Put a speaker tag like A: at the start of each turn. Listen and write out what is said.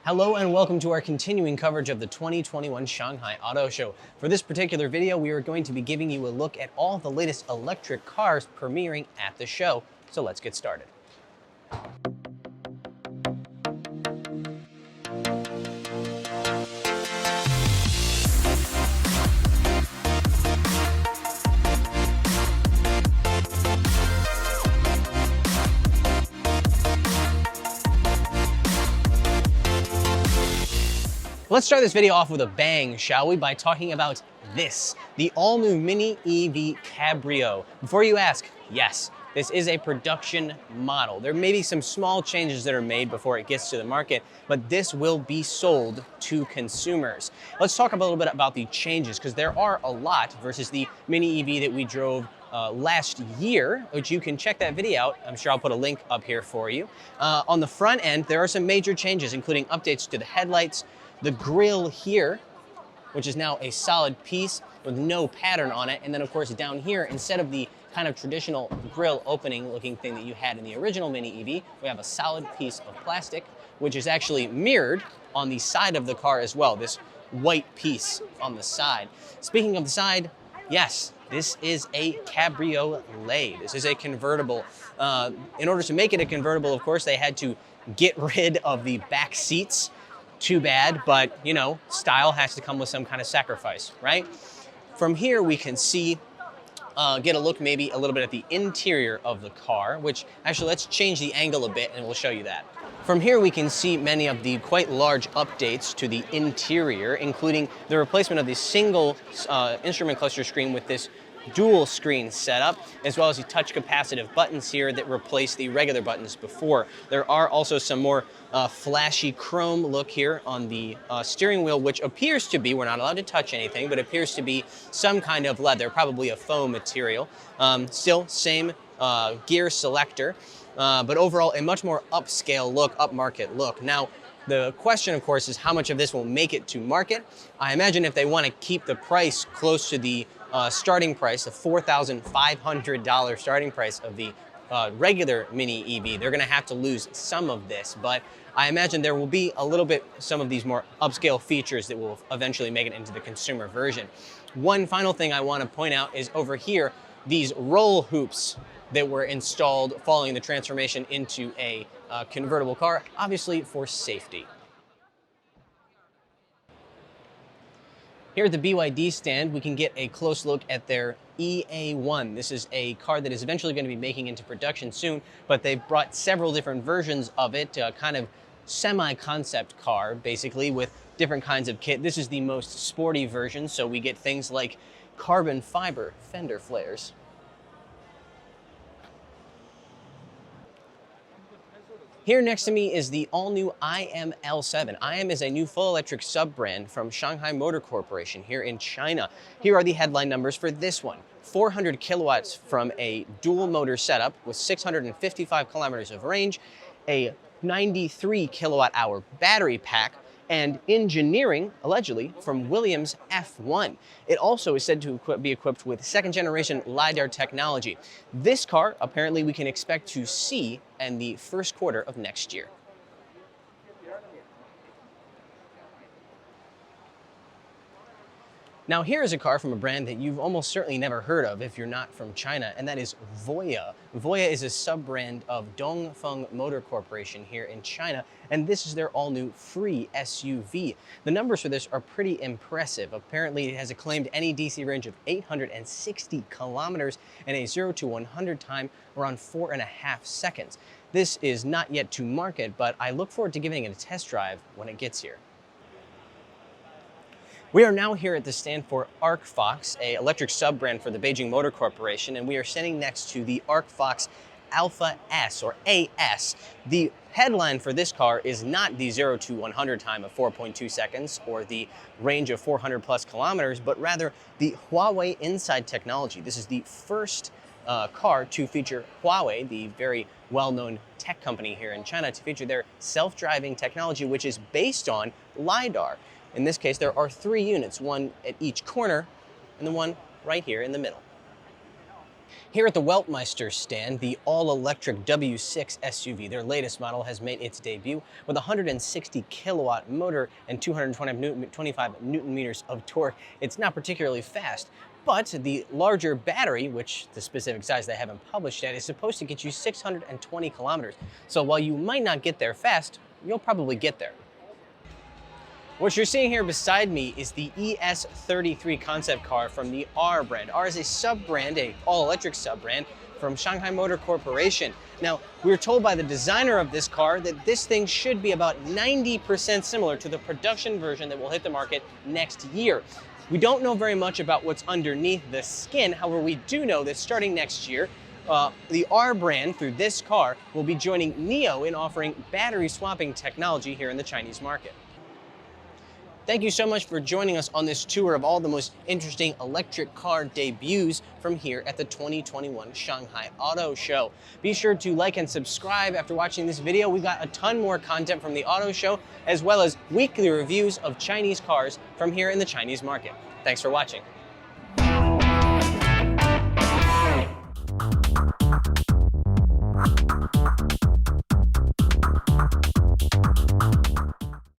A: Hello and welcome to our continuing coverage of the 2021 Shanghai Auto Show. For this particular video, we are going to be giving you a look at all the latest electric cars premiering at the show. So let's get started. Let's start this video off with a bang, shall we, by talking about this, the all-new Mini EV Cabrio. Before you ask, yes, this is a production model. There may be some small changes that are made before it gets to the market, but this will be sold to consumers. Let's talk a little bit about the changes, because there are a lot versus the Mini EV that we drove last year, which you can check that video out. I'm sure I'll put a link up here for you. On the front end, there are some major changes, including updates to the headlights, the grille here, which is now a solid piece with no pattern on it. And then of course down here, instead of the kind of traditional grille opening looking thing that you had in the original Mini EV, we have a solid piece of plastic, which is actually mirrored on the side of the car as well, this white piece on the side. Speaking of the side, yes, this is a cabriolet. This is a convertible. In order to make it a convertible, of course, they had to get rid of the back seats. Too bad, but you know, style has to come with some kind of sacrifice, right? From here we can see, get a look maybe a little bit at the interior of the car, which actually let's change the angle a bit and we'll show you that. From here we can see many of the quite large updates to the interior, including the replacement of the single instrument cluster screen with this dual screen setup, as well as the touch capacitive buttons here that replace the regular buttons before. There are also some more flashy chrome look here on the steering wheel, which appears to be, we're not allowed to touch anything, but appears to be some kind of leather, probably a faux material. Still same gear selector, but overall a much more upscale look, upmarket look. Now, the question, of course, is how much of this will make it to market. I imagine if they want to keep the price close to the starting price, the $4,500 starting price of the regular Mini EV, they're going to have to lose some of this. But I imagine there will be a little bit, some of these more upscale features that will eventually make it into the consumer version. One final thing I want to point out is over here, these roll hoops that were installed following the transformation into a convertible car, obviously for safety. Here at the BYD stand, we can get a close look at their EA1. This is a car that is eventually going to be making into production soon, but they've brought several different versions of it, kind of semi-concept car, basically, with different kinds of kit. This is the most sporty version, so we get things like carbon fiber fender flares. Here next to me is the all-new IM-L7. IM is a new full-electric sub-brand from Shanghai Motor Corporation here in China. Here are the headline numbers for this one. 400 kilowatts from a dual-motor setup with 655 kilometers of range, a 93 kilowatt-hour battery pack, and engineering, allegedly, from Williams F1. It also is said to be equipped with second-generation LiDAR technology. This car, apparently, we can expect to see in the first quarter of next year. Now here is a car from a brand that you've almost certainly never heard of if you're not from China, and that is Voya. Voya is a sub-brand of Dongfeng Motor Corporation here in China, and this is their all-new free SUV. The numbers for this are pretty impressive. Apparently it has a claimed NEDC range of 860 kilometers and a 0 to 100 time around 4.5 seconds. This is not yet to market, but I look forward to giving it a test drive when it gets here. We are now here at the stand for ArcFox, an electric sub-brand for the Beijing Motor Corporation, and we are standing next to the ArcFox Alpha S, or AS. The headline for this car is not the 0 to 100 time of 4.2 seconds or the range of 400 plus kilometers, but rather the Huawei Inside technology. This is the first car to feature Huawei, the very well-known tech company here in China, to feature their self-driving technology, which is based on LiDAR. In this case, there are 3 units, one at each corner and the one right here in the middle. Here at the Weltmeister stand, the all-electric W6 SUV, their latest model, has made its debut with a 160 kilowatt motor and 225 newton meters of torque. It's not particularly fast, but the larger battery, which the specific size they haven't published yet, is supposed to get you 620 kilometers. So while you might not get there fast, you'll probably get there. What you're seeing here beside me is the ES33 concept car from the R brand. R is a sub-brand, a all-electric sub-brand from Shanghai Motor Corporation. Now, we were told by the designer of this car that this thing should be about 90% similar to the production version that will hit the market next year. We don't know very much about what's underneath the skin. However, we do know that starting next year, the R brand, through this car, will be joining NIO in offering battery swapping technology here in the Chinese market. Thank you so much for joining us on this tour of all the most interesting electric car debuts from here at the 2021 Shanghai Auto Show. Be sure to like and subscribe after watching this video. We've got a ton more content from the auto show, as well as weekly reviews of Chinese cars from here in the Chinese market. Thanks for watching.